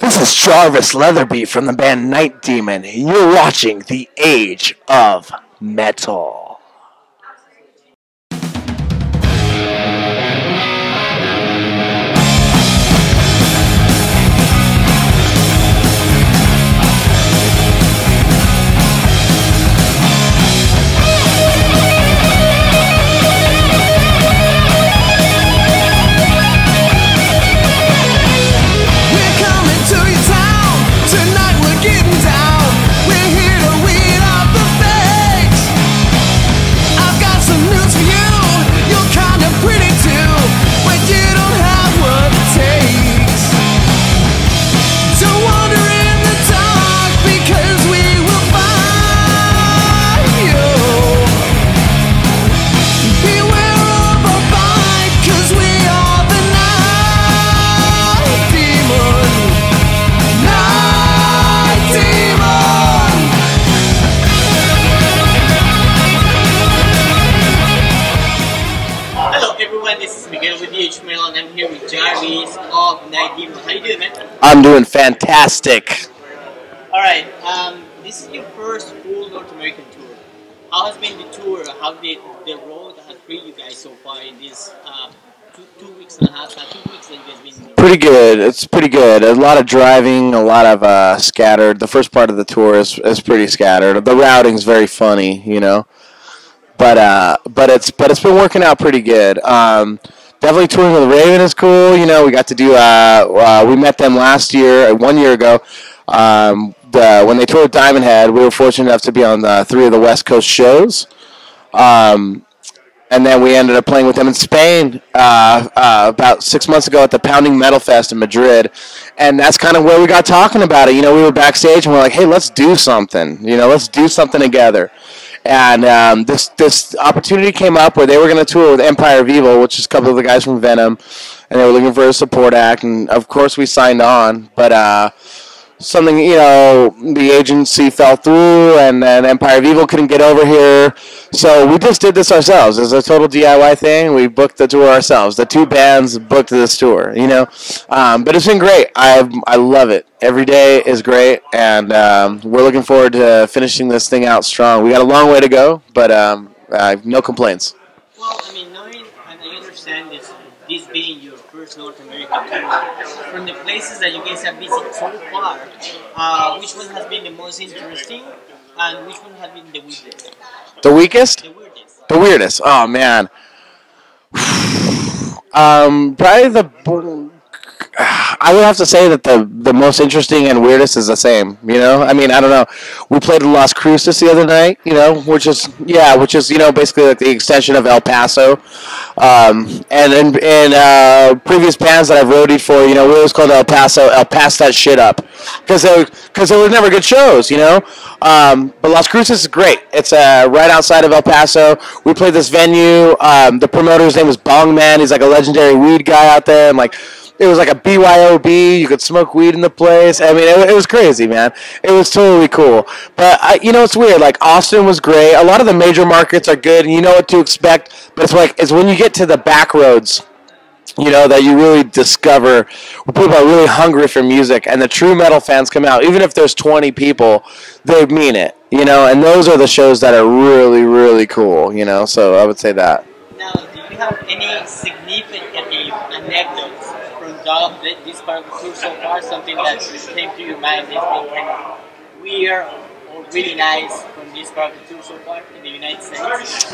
This is Jarvis Leatherby from the band Night Demon. You're watching The Age of Metal. And I'm here with Jarvis of Night Demon. How you doing, man? I'm doing fantastic. Alright, this is your first full North American tour. How has been the tour? How did the road has treated you guys so far in this 2 weeks and a half, 2 weeks that you guys been? Pretty good. It's pretty good. A lot of driving, a lot of scattered. The first part of the tour is pretty scattered. The routing's very funny, you know. But it's been working out pretty good. Definitely touring with Raven is cool. You know, we got to do. We met them last year, 1 year ago. When they toured Diamond Head, we were fortunate enough to be on 3 of the West Coast shows. And then we ended up playing with them in Spain about 6 months ago at the Pounding Metal Fest in Madrid. And that's kind of where we got talking about it. You know, we were backstage and we're like, hey, let's do something. You know, let's do something together. And this opportunity came up where they were going to tour with Empire of Evil, which is a couple of the guys from Venom, and they were looking for a support act, and of course we signed on. But something, you know, the agency fell through, and then Empire of Evil couldn't get over here, so we just did this ourselves. It's a total DIY thing. We booked the tour ourselves. The 2 bands booked this tour, you know. But it's been great. I love it. Every day is great, and we're looking forward to finishing this thing out strong. We got a long way to go, but no complaints. Well, I mean, knowing, and I understand this being your first North American tour, from the places that you guys have visited so far, which one has been the most interesting, and which one has been the weirdest? The weakest? The weirdest. The weirdest. Oh, man. Probably the... I would have to say that the most interesting and weirdest is the same, you know? I mean, I don't know. We played Las Cruces the other night, you know, which is, you know, basically like the extension of El Paso. And in previous bands that I've roadied for, you know, we always called El Paso, El Pass That Shit Up. Because there were never good shows, you know? But Las Cruces is great. It's right outside of El Paso. We played this venue. The promoter's name was Bong Man. He's like a legendary weed guy out there, and like... It was like a BYOB. You could smoke weed in the place. I mean, it was crazy, man. It was totally cool. But, you know, it's weird. Like, Austin was great. A lot of the major markets are good, and you know what to expect. But it's when you get to the back roads, you know, that you really discover where people are really hungry for music. And the true metal fans come out. Even if there's 20 people, they mean it, you know. And those are the shows that are really, really cool, you know. So I would say that. Now, do you have any significant anecdotes this part of the tour so far, something that came to your mind that's been kind of weird or really nice from this part of the tour so far in the United States?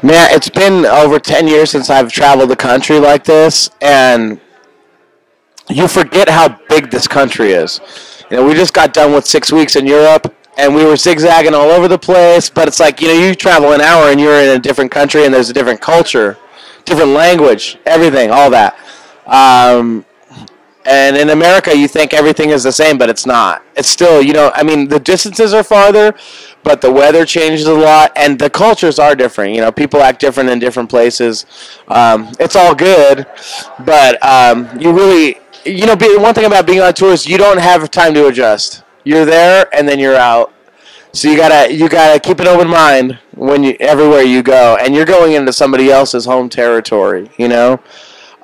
Man, it's been over 10 years since I've traveled the country like this, and you forget how big this country is. You know, we just got done with 6 weeks in Europe, and we were zigzagging all over the place, but it's like, you know, you travel an hour and you're in a different country and there's a different culture, different language, everything, all that. And in America, you think everything is the same, but it's not. It's still, you know, I mean, the distances are farther, but the weather changes a lot, and the cultures are different. You know, people act different in different places. It's all good, but you really, you know, one thing about being on tour is you don't have time to adjust. You're there, and then you're out. So you gotta keep an open mind everywhere you go, and you're going into somebody else's home territory, you know.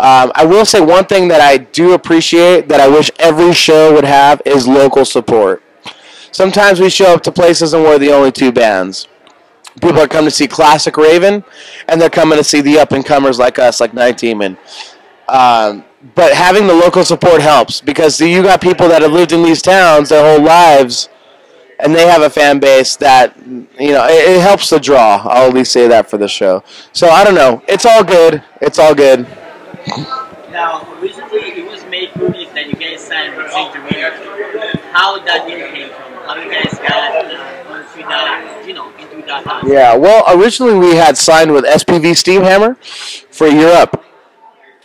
I will say one thing that I do appreciate that I wish every show would have is local support. Sometimes we show up to places and we're the only two bands. People are coming to see classic Raven, and they're coming to see the up-and-comers like us, like Night Demon. But having the local support helps because you got people that have lived in these towns their whole lives, and they have a fan base that, it helps the draw. I'll at least say that for the show. So I don't know. It's all good. It's all good. Now, recently it was made public that you guys signed with Saint How that deal came from? How you guys got into that, into that house? Yeah, well, originally we had signed with SPV Steamhammer for Europe.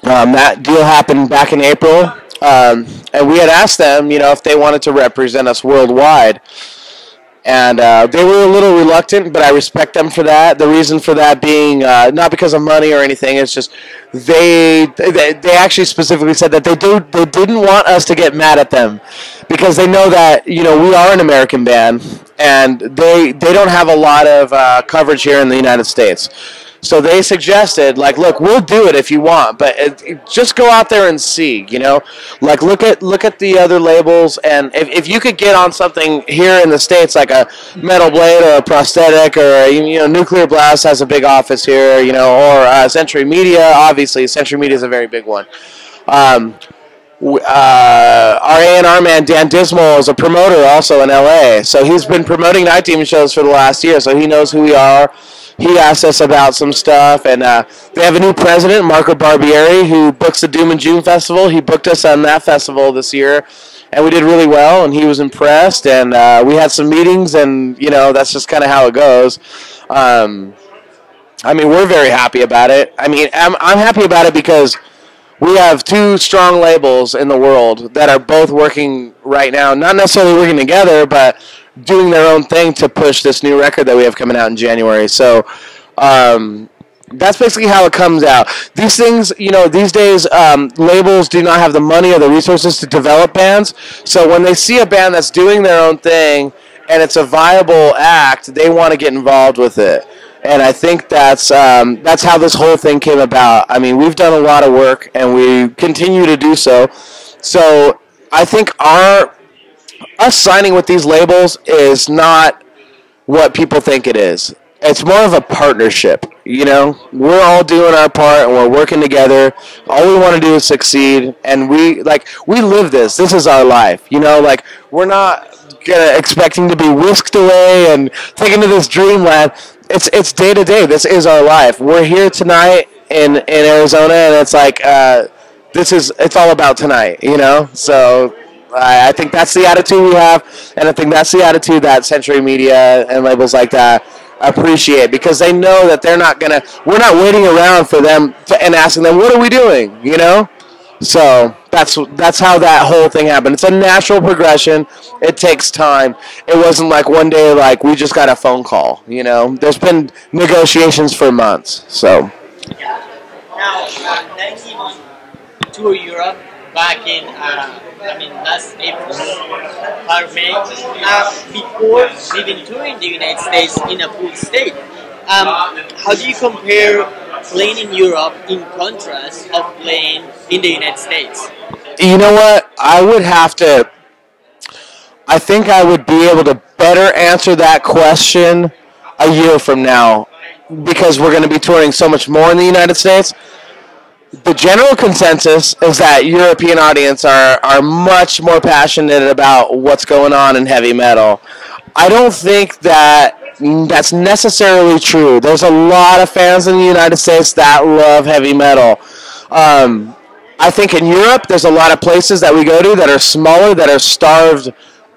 That deal happened back in April, and we had asked them, if they wanted to represent us worldwide. And they were a little reluctant, but I respect them for that. The reason for that being not because of money or anything. It's just they actually specifically said that they didn't want us to get mad at them because they know that we are an American band and they don't have a lot of coverage here in the United States. So they suggested, look, we'll do it if you want, but just go out there and see, look at the other labels, and if you could get on something here in the States, like a Metal Blade or a Prosthetic or Nuclear Blast has a big office here, or Century Media. Obviously, Century Media is a very big one. Our A&R man Dan Dismal is a promoter also in LA, so he's been promoting Night Demon shows for the last year, so he knows who we are. He asked us about some stuff, and they have a new president, Marco Barbieri, who books the Doom and June Festival. He booked us on that festival this year, and we did really well, and he was impressed, and we had some meetings, and, that's just kind of how it goes. We're very happy about it. I'm happy about it because we have two strong labels in the world that are both working right now, not necessarily working together, but doing their own thing to push this new record that we have coming out in January. So that's basically how it comes out. These things, these days, labels do not have the money or the resources to develop bands. So when they see a band that's doing their own thing and it's a viable act, they want to get involved with it. And I think that's how this whole thing came about. We've done a lot of work, and we continue to do so. So I think us signing with these labels is not what people think it is. It's more of a partnership, We're all doing our part, and we're working together. All we want to do is succeed, and we live this. This is our life, We're not expecting to be whisked away and taken to this dreamland. It's day to day. This is our life. We're here tonight in Arizona, and it's it's all about tonight, So I think that's the attitude we have, and I think that's the attitude that Century Media and labels like that appreciate, because they know that we're not waiting around for them and asking them, what are we doing, So that's how that whole thing happened. It's a natural progression. It takes time. It wasn't like one day we just got a phone call, There's been negotiations for months, so. Now, 19 tour Europe back in, last April or May, before even touring the United States in a full state. How do you compare playing in Europe in contrast of playing in the United States? You know what? I think I would be able to better answer that question a year from now, because we're going to be touring so much more in the United States. The general consensus is that European audience are much more passionate about what's going on in heavy metal. I don't think that's necessarily true. There's a lot of fans in the United States that love heavy metal. I think in Europe, there's a lot of places that we go to that are smaller, that are starved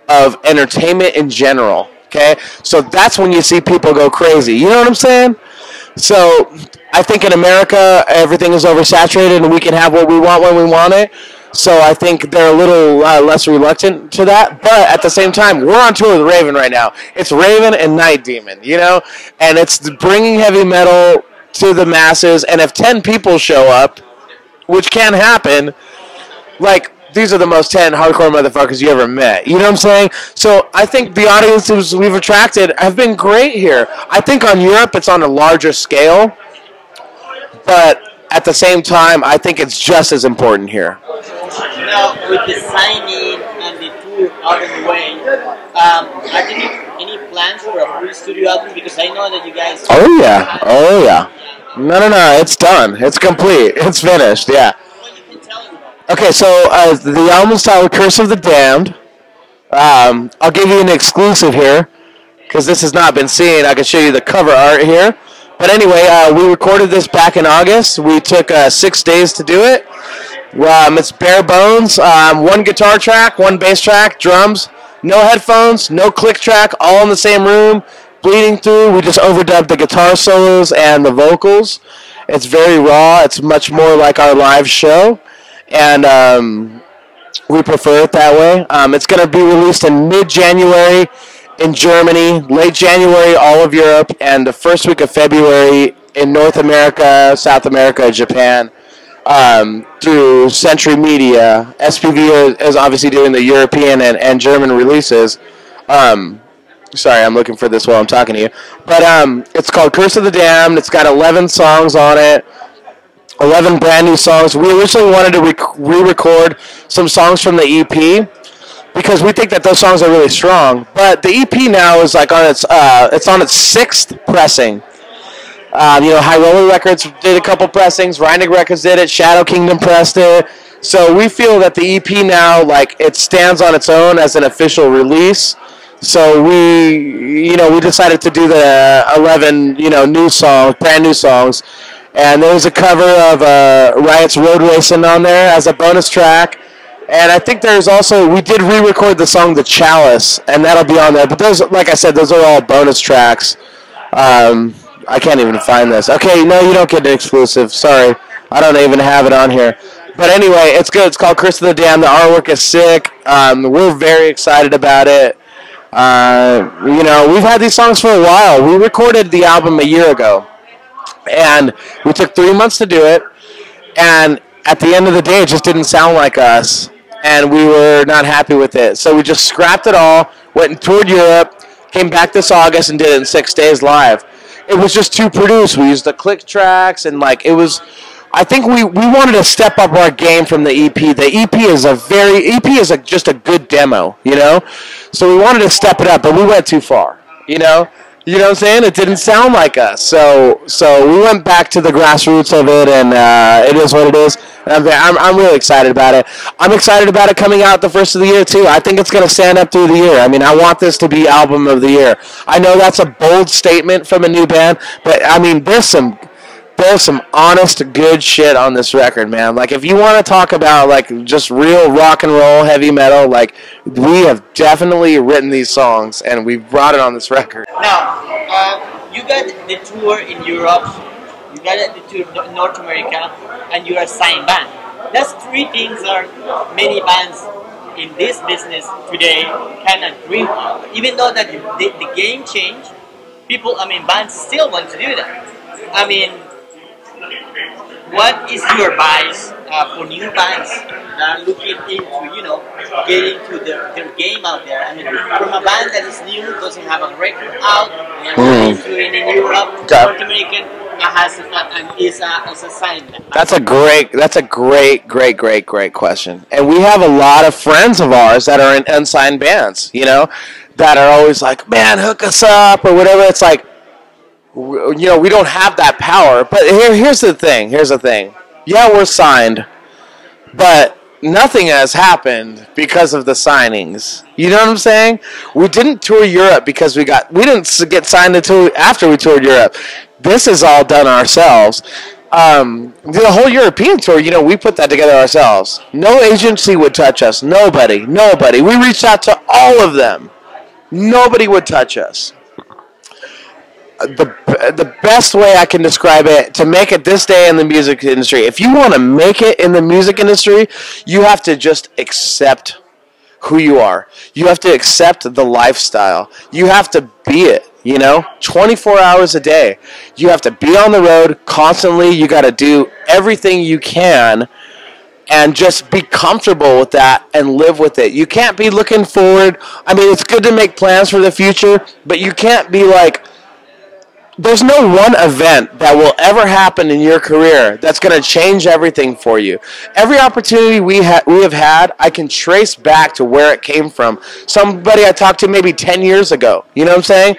of entertainment in general. Okay? So that's when you see people go crazy. You know what I'm saying? So I think in America, everything is oversaturated and we can have what we want when we want it. So I think they're a little less reluctant to that. But at the same time, we're on tour with Raven right now. It's Raven and Night Demon, And it's bringing heavy metal to the masses. And if 10 people show up, which can happen, these are the most 10 hardcore motherfuckers you ever met. You know what I'm saying? So I think the audiences we've attracted have been great here. I think on Europe it's on a larger scale. But at the same time, I think it's just as important here. Now, with the signing and the tour out of the way, are there any plans for a full studio album? Because I know that you guys. Oh yeah, oh yeah. No, no, no. It's done. It's complete. It's finished. Yeah. Well, you can tell us about it. Okay, so the album's titled "Curse of the Damned." I'll give you an exclusive here because this has not been seen. I can show you the cover art here. But anyway, we recorded this back in August. We took 6 days to do it. It's bare bones. One guitar track, one bass track, drums, no headphones, no click track, all in the same room, bleeding through. We just overdubbed the guitar solos and the vocals. It's very raw. It's much more like our live show. And we prefer it that way. It's going to be released in mid-January in Germany, late January all of Europe, and the first week of February in North America, South America, Japan, through Century Media. SPV is obviously doing the European and German releases. Sorry, I'm looking for this while I'm talking to you. But it's called Curse of the Damned. It's got 11 songs on it. 11 brand new songs. We originally wanted to re-record some songs from the EP because we think that those songs are really strong. But the EP now is like on it's on its 6th pressing. High Roller Records did a couple pressings. Reinig Records did it. Shadow Kingdom pressed it. So we feel that the EP now, like, it stands on its own as an official release. So we decided to do the 11, new songs, brand new songs. And there was a cover of Riot's Road Racing on there as a bonus track. And I think there's also, we did re-record the song The Chalice, and that'll be on there. But those, like I said, those are all bonus tracks. I can't even find this. Okay, no, you don't get an exclusive. Sorry. I don't even have it on here. But anyway, it's good. It's called Curse of the Damned. The artwork is sick. We're very excited about it. We've had these songs for a while. We recorded the album a year ago. And we took 3 months to do it. And at the end of the day, it just didn't sound like us. And we were not happy with it. So we just scrapped it all, went and toured Europe, came back this August and did it in 6 days live. It was just too produced. We used the click tracks and it was, I think we wanted to step up our game from the EP. The EP is just a good demo, So we wanted to step it up, but we went too far, You know what I'm saying? It didn't sound like us. So we went back to the grassroots of it, and it is what it is. And I'm really excited about it. I'm excited about it coming out the first of the year, too. I think it's going to stand up through the year. I mean, I want this to be album of the year. I know that's a bold statement from a new band, but, I mean, there's some honest, good shit on this record, man. Like, if you want to talk about, just real rock and roll, heavy metal, we have definitely written these songs, and we've brought it on this record. Now, you got the tour in Europe, you got the tour in North America, and you're a signed band. That's 3 things that many bands in this business today cannot dream of. Even though that the game changed, bands still want to do that. What is your advice for new bands that are looking into, getting to their game out there? From a band that is new, doesn't have a record out, and is doing in Europe, North American, is a sign band. That's a great question. And we have a lot of friends of ours that are in unsigned bands, that are always like, man, hook us up or whatever. It's like, we don't have that power. But here's the thing. Yeah, we're signed, but nothing has happened because of the signings. You know what I'm saying? We didn't tour Europe because we didn't get signed until after we toured Europe. This is all done ourselves. The whole European tour, we put that together ourselves. No agency would touch us. Nobody. We reached out to all of them. Nobody would touch us. The best way I can describe it, to make it this day in the music industry, if you want to make it in the music industry, you have to just accept who you are. You have to accept the lifestyle. You have to be it, 24 hours a day. You have to be on the road constantly. You got to do everything you can and just be comfortable with that and live with it. You can't be looking forward. It's good to make plans for the future, but you can't be there's no one event that will ever happen in your career that's going to change everything for you. Every opportunity we have had, I can trace back to where it came from. Somebody I talked to maybe 10 years ago. You know what I'm saying?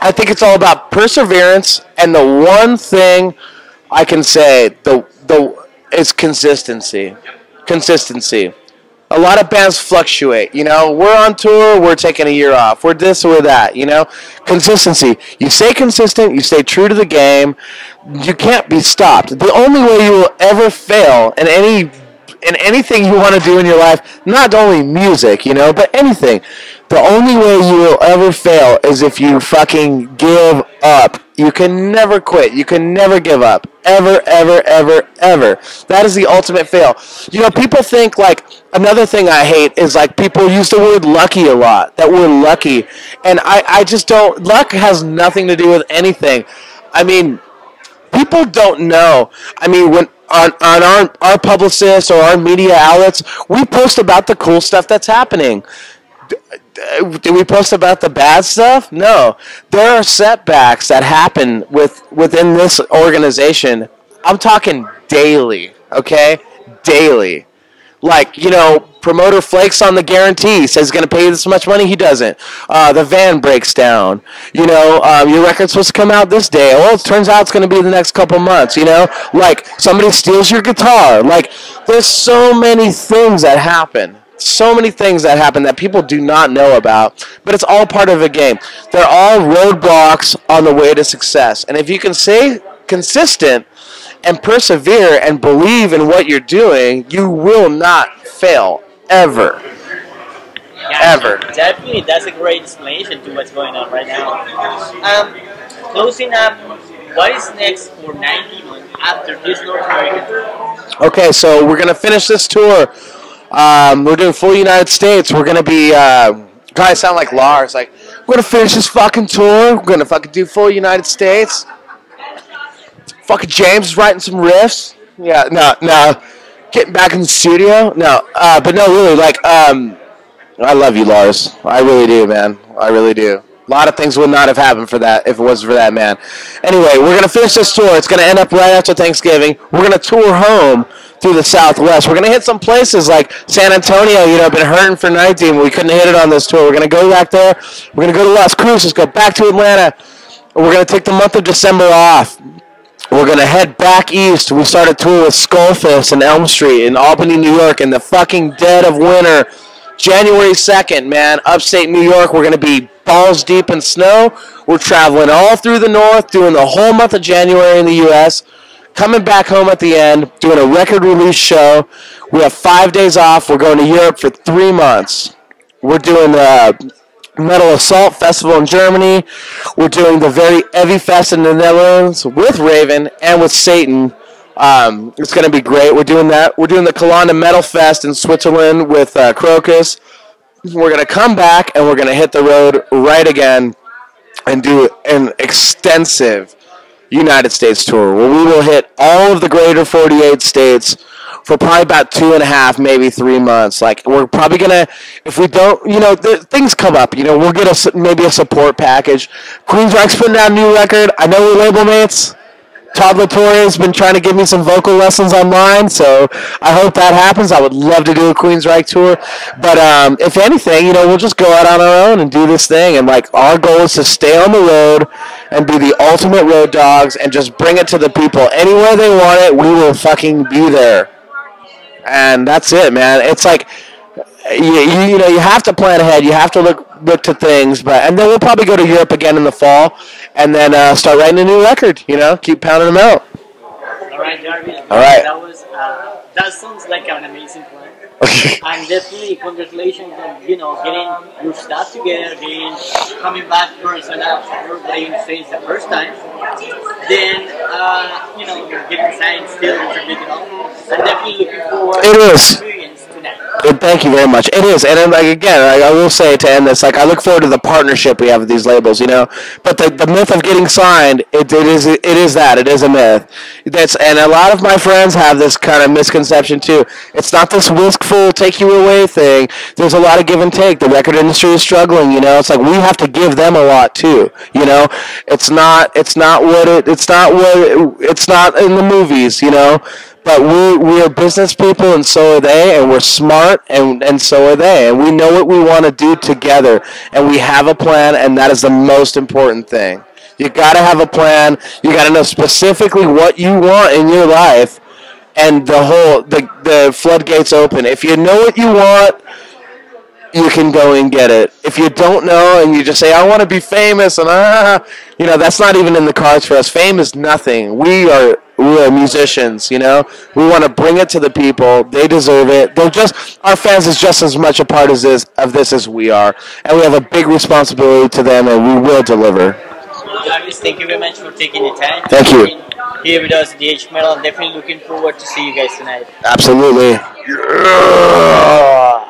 I think it's all about perseverance, and the one thing I can say the is consistency. Consistency. A lot of bands fluctuate. You know, we're on tour, we're taking a year off. We're this or that. You know, consistency. You stay consistent. You stay true to the game. You can't be stopped. The only way you will ever fail in anything you want to do in your life, not only music, you know, but anything. The only way you will ever fail is if you fucking give up. You can never quit. You can never give up. Ever, ever, ever, ever. That is the ultimate fail. You know, people think, like, another thing I hate is, like, people use the word lucky a lot. That word lucky. And I just don't, luck has nothing to do with anything. I mean, people don't know. I mean, when on our publicists or our media outlets, we post about the cool stuff that's happening. Do we post about the bad stuff? No. There are setbacks that happen within this organization. I'm talking daily, okay? Daily. Like, you know, promoter flakes on the guarantee, says he's going to pay you this much money, he doesn't. The van breaks down. You know, your record's supposed to come out this day. Well, it turns out it's going to be the next couple months, you know? Like, somebody steals your guitar. Like, there's so many things that happen. So many things that happen that people do not know about, but it's all part of the game. They're all roadblocks on the way to success. And if you can stay consistent and persevere and believe in what you're doing, you will not fail ever. Ever. Definitely, that's a great explanation to what's going on right now. Closing up, what is next for 90 after this North American tour? Okay, so we're going to finish this tour. We're doing full United States. We're going to be, God, I sound like Lars. Like, we're going to finish this fucking tour. We're going to fucking do full United States. Fucking James is writing some riffs. Yeah, no. Getting back in the studio. No, but no, really, like, I love you, Lars. I really do, man. I really do. A lot of things would not have happened for that if it wasn't for that man. Anyway, we're going to finish this tour. It's going to end up right after Thanksgiving. We're going to tour home through the Southwest. We're going to hit some places like San Antonio, you know, been hurting for 19. We couldn't hit it on this tour. We're going to go back there. We're going to go to Las Cruces, go back to Atlanta. We're going to take the month of December off. We're going to head back east. We start a tour with Skullfist and Elm Street in Albany, New York in the fucking dead of winter. January 2nd, man, upstate New York. We're going to be balls deep in snow. We're traveling all through the north, doing the whole month of January in the U.S., coming back home at the end, doing a record release show. We have 5 days off. We're going to Europe for 3 months. We're doing the Metal Assault Festival in Germany. We're doing the very Heavy Fest in the Netherlands with Raven and with Satan. It's going to be great. We're doing that. We're doing the Colanda Metal Fest in Switzerland with Crocus. We're going to come back and we're going to hit the road right again and do an extensive United States tour where we will hit all of the greater 48 states for probably about 2.5, maybe 3 months. Like, we're probably going to, if we don't, you know, things come up. You know, we'll get maybe a support package. Queensryche's putting out a new record. I know we're label mates. Todd Latour has been trying to give me some vocal lessons online, so I hope that happens. I would love to do a Queensryche tour. But if anything, you know, we'll just go out on our own and do this thing. And, like, our goal is to stay on the road and be the ultimate road dogs and just bring it to the people. Anywhere they want it, we will fucking be there. And that's it, man. It's like, you know, you have to plan ahead. You have to look to things. And then we'll probably go to Europe again in the fall and then start writing a new record, you know, keep pounding them out. All right, Jarvis. All right. That sounds like an amazing plan. And definitely congratulations on, you know, getting your stuff together, coming back first and after playing the stage the first time. Then, you know, you're getting signed still, it's a big deal. I'm definitely looking forward to the experience tonight. Thank you very much. It is, and then, like again, I will say to end this, like I look forward to the partnership we have with these labels, you know. But the myth of getting signed, it is that it is a myth. That's and a lot of my friends have this kind of misconception too. It's not this wistful take you away thing. There's a lot of give and take. The record industry is struggling, you know. It's like we have to give them a lot too, you know. It's not in the movies, you know. But we're business people, and so are they, and we're smart, and so are they, and we know what we want to do together, and we have a plan, and that is the most important thing. You got to have a plan. You got to know specifically what you want in your life, and the floodgates open. If you know what you want, you can go and get it. If you don't know and you just say, I want to be famous, and that's not even in the cards for us. Fame is nothing. We are musicians, you know. We want to bring it to the people. They deserve it. Our fans is just as much a part of this as we are, and we have a big responsibility to them, and we will deliver. Jarvis, thank you very much for taking the time. Thank you. Being here with us at the H Metal. I'm definitely looking forward to see you guys tonight. Absolutely. Yeah.